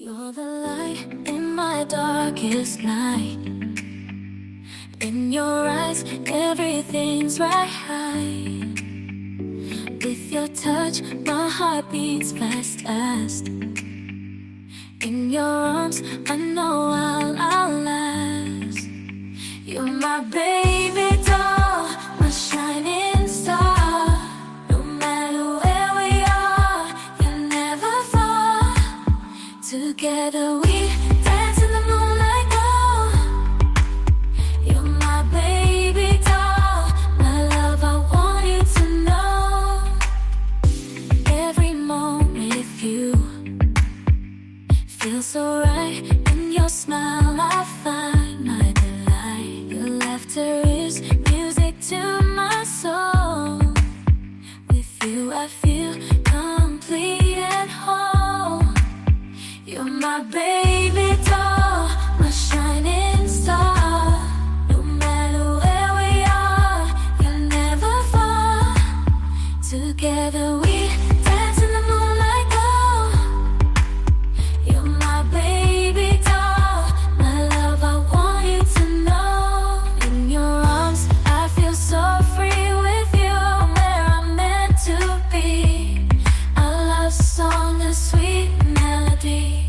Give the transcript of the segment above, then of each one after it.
You're the light in my darkest night. In your eyes, everything's right. With your touch, my heart beats fast, fast. In your arms, I know I'll last. You're my baby doll, my shining star. No matter where we are, you'll never fall. Together we dance in the moonlight glow. You're my baby doll, my love, I want you to know. Every moment with you feels so right. In your smile I find my delight. Your laughter is music to my soul. With you I feel complete and whole. You're my baby doll, my shining star. No matter where we are, you'll never fall. Together we dance in the moonlight glow. You're my baby doll, my love, I want you to know. In your arms, I feel so free with you, where I'm meant to be. A love song, a sweet melody.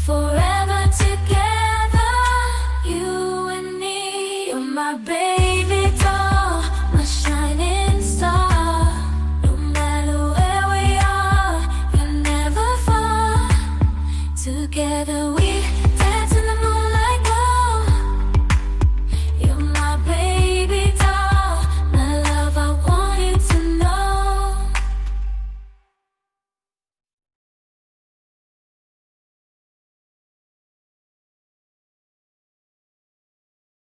Forever together, you and me. You're my baby doll, my shining star. No matter where we are, you'll never fall. Together we